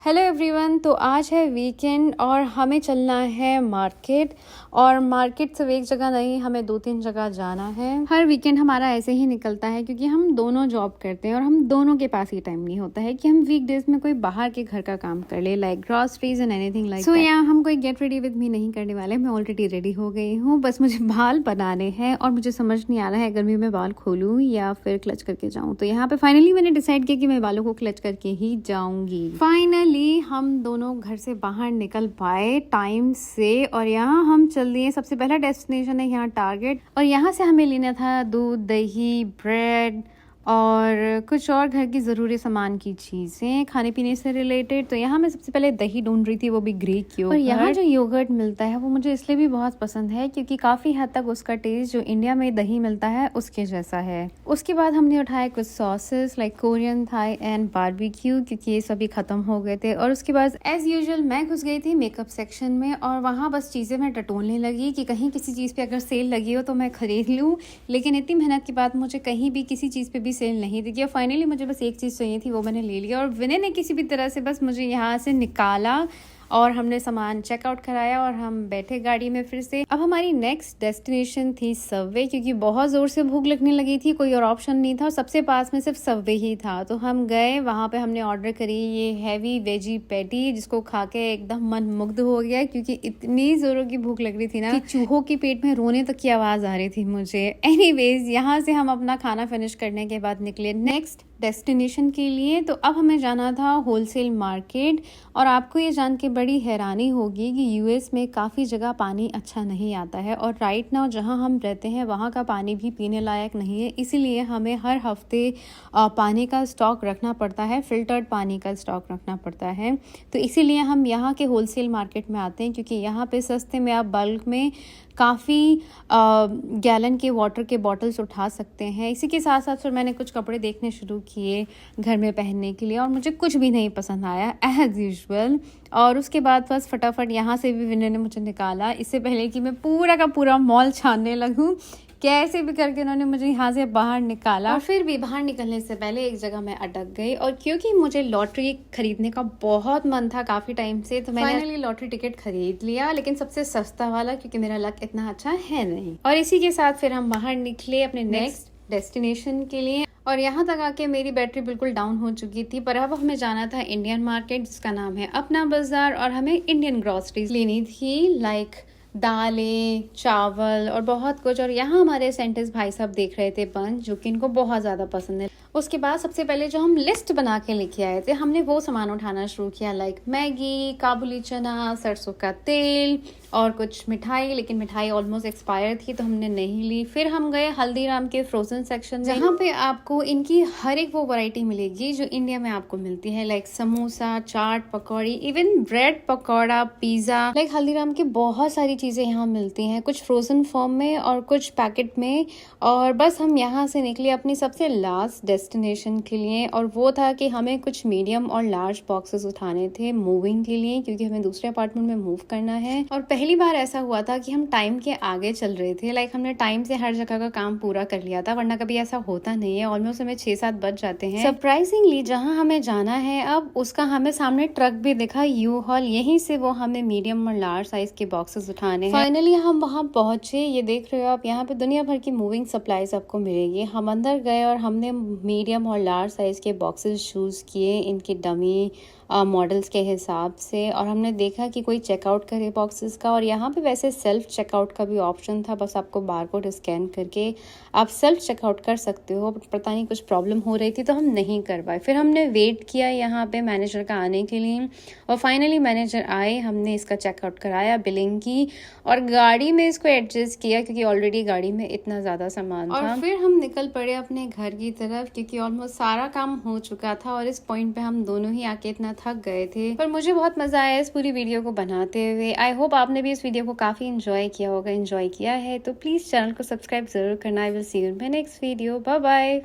Hello everyone. तो आज है वीकेंड और हमें चलना है मार्केट। और मार्केट सिर्फ एक जगह नहीं, हमें 2-3 जगह जाना है। हर वीकेंड हमारा ऐसे ही निकलता है क्योंकि हम दोनों जॉब करते हैं और हम दोनों के पास ही टाइम नहीं होता है कि हम वीकडेज में कोई बाहर के घर का काम कर ले, like groceries and anything like so. यहाँ हम कोई गेट रेडी विद मी नहीं करने वाले। मैं ऑलरेडी रेडी हो गई हूँ, बस मुझे बाल बनाने हैं और मुझे समझ नहीं आ रहा है गर्मी में बाल खोलूँ या फिर क्लच करके जाऊँ। तो यहाँ पे फाइनली मैंने डिसाइड किया कि मैं बालों को क्लच करके ही जाऊँगी। फाइनली हम दोनों घर से बाहर निकल पाए टाइम से और यहाँ हम चल दिए। सबसे पहला डेस्टिनेशन है यहाँ टारगेट और यहाँ से हमें लेना था दूध, दही, ब्रेड और कुछ और घर की ज़रूरी सामान की चीज़ें खाने पीने से रिलेटेड। तो यहाँ मैं सबसे पहले दही ढूंढ रही थी, वो भी ग्रीक योगर्ट। और यहाँ जो योगर्ट मिलता है वो मुझे इसलिए भी बहुत पसंद है क्योंकि काफ़ी हद तक उसका टेस्ट जो इंडिया में दही मिलता है उसके जैसा है। उसके बाद हमने उठाए कुछ sauces like Korean, Thai and barbecue क्योंकि ये सभी ख़त्म हो गए थे। और उसके बाद एज यूजुअल मैं घुस गई थी मेकअप सेक्शन में और वहाँ बस चीज़ें मैं टटोलने लगी कि कहीं किसी चीज़ पर अगर सेल लगी हो तो मैं खरीद लूँ। लेकिन इतनी मेहनत के बाद मुझे कहीं भी किसी चीज़ पर भी सेल नहीं दिखी। और फाइनली मुझे बस एक चीज़ चाहिए थी, वो मैंने ले लिया और विनय ने किसी भी तरह से बस मुझे यहाँ से निकाला और हमने सामान चेकआउट कराया और हम बैठे गाड़ी में फिर से। अब हमारी नेक्स्ट डेस्टिनेशन थी सबवे क्योंकि बहुत ज़ोर से भूख लगने लगी थी, कोई और ऑप्शन नहीं था और सबसे पास में सिर्फ सबवे ही था। तो हम गए वहाँ पे, हमने ऑर्डर करी ये हैवी वेजी पैटी जिसको खा के एकदम मन मुग्ध हो गया क्योंकि इतनी ज़ोरों की भूख लग रही थी ना कि चूहों की पेट में रोने तक की आवाज़ आ रही थी मुझे। एनीवेज यहाँ से हम अपना खाना फिनिश करने के बाद निकले नेक्स्ट डेस्टिनेशन के लिए। तो अब हमें जाना था होलसेल मार्केट और आपको ये जान के बड़ी हैरानी होगी कि यूएस में काफ़ी जगह पानी अच्छा नहीं आता है और राइट नाउ जहाँ हम रहते हैं वहाँ का पानी भी पीने लायक नहीं है। इसीलिए हमें हर हफ्ते पानी का स्टॉक रखना पड़ता है, फिल्टर्ड पानी का स्टॉक रखना पड़ता है। तो इसीलिए हम यहाँ के होलसेल मार्केट में आते हैं क्योंकि यहाँ पे सस्ते में आप बल्क में काफ़ी गैलन के वाटर के बॉटल्स उठा सकते हैं। इसी के साथ साथ फिर मैंने कुछ कपड़े देखने शुरू किए घर में पहनने के लिए और मुझे कुछ भी नहीं पसंद आया एज यूजुअल। और उसके बाद बस फटाफट यहाँ से भी विनय ने मुझे निकाला इससे पहले कि मैं पूरा का पूरा मॉल छानने लगूँ। कैसे भी करके उन्होंने मुझे यहाँ से बाहर निकाला और फिर भी बाहर निकलने से पहले एक जगह मैं अटक गई। और क्योंकि मुझे लॉटरी खरीदने का बहुत मन था काफ़ी टाइम से, तो मैंने फाइनली लॉटरी टिकट खरीद लिया, लेकिन सबसे सस्ता वाला क्योंकि मेरा लक इतना अच्छा है नहीं। और इसी के साथ फिर हम बाहर निकले अपने नेक्स्ट डेस्टिनेशन के लिए। और यहाँ तक आके मेरी बैटरी बिल्कुल डाउन हो चुकी थी, पर अब हमें जाना था इंडियन मार्केट जिसका नाम है अपना बाजार और हमें इंडियन ग्रॉसरीज लेनी थी लाइक दालें, चावल और बहुत कुछ। और यहाँ हमारे सेंटर्स भाई साहब देख रहे थे बंद जो कि इनको बहुत ज़्यादा पसंद है। उसके बाद सबसे पहले जो हम लिस्ट बना के लेके आए थे हमने वो सामान उठाना शुरू किया लाइक मैगी, काबुली चना, सरसों का तेल और कुछ मिठाई। लेकिन मिठाई ऑलमोस्ट एक्सपायर थी तो हमने नहीं ली। फिर हम गए हल्दीराम के फ्रोजन सेक्शन जहाँ पे आपको इनकी हर एक वो वैरायटी मिलेगी जो इंडिया में आपको मिलती है like samosa, chaat, pakodi, even bread pakora, pizza. Like Haldiram की बहुत सारी चीज़ें यहाँ मिलती हैं, कुछ फ्रोजन फॉर्म में और कुछ पैकेट में। और बस हम यहाँ से निकले अपनी सबसे लास्ट डेस्टिनेशन के लिए और वो था कि हमें कुछ मीडियम और लार्ज बॉक्सेस उठाने थे मूविंग के लिए क्योंकि हमें दूसरे अपार्टमेंट में मूव करना है। और पहली बार ऐसा हुआ था कि हम टाइम के आगे चल रहे थे, लाइक हमने टाइम से हर जगह का काम पूरा कर लिया था, वरना कभी ऐसा होता नहीं है। ऑलमोस्ट हमें 6-7 बज जाते हैं। सरप्राइजिंगली जहाँ हमें जाना है अब उसका हमें सामने ट्रक भी दिखा यू हॉल, यहीं से वो हमें मीडियम और लार्ज साइज के बॉक्सेस उठाने हैं। फाइनली हम वहाँ पहुंचे। ये देख रहे हो आप, यहाँ पे दुनिया भर की मूविंग सप्लाईज आपको मिलेगी। हम अंदर गए और हमने मीडियम और लार्ज साइज के बॉक्सेस चूज किए इनके डमी मॉडल्स के हिसाब से। और हमने देखा कि कोई चेकआउट करे बॉक्सेस का और यहाँ पे वैसे सेल्फ चेकआउट का भी ऑप्शन था, बस आपको बारकोड स्कैन करके आप सेल्फ चेकआउट कर सकते हो। पता नहीं कुछ प्रॉब्लम हो रही थी तो हम नहीं कर पाए। फिर हमने वेट किया यहाँ पे मैनेजर का आने के लिए और फाइनली मैनेजर आए, हमने इसका चेकआउट कराया, बिलिंग की और गाड़ी में इसको एडजस्ट किया क्योंकि ऑलरेडी गाड़ी में इतना ज़्यादा सामान था। और फिर हम निकल पड़े अपने घर की तरफ क्योंकि ऑलमोस्ट सारा काम हो चुका था और इस पॉइंट पे हम दोनों ही आके इतना थक गए थे। पर मुझे बहुत मजा आया इस पूरी वीडियो को बनाते हुए। आई होप आपने भी इस वीडियो को काफी एंजॉय किया होगा। एंजॉय किया है तो प्लीज चैनल को सब्सक्राइब जरूर करना। I will see you in my next video. Bye bye.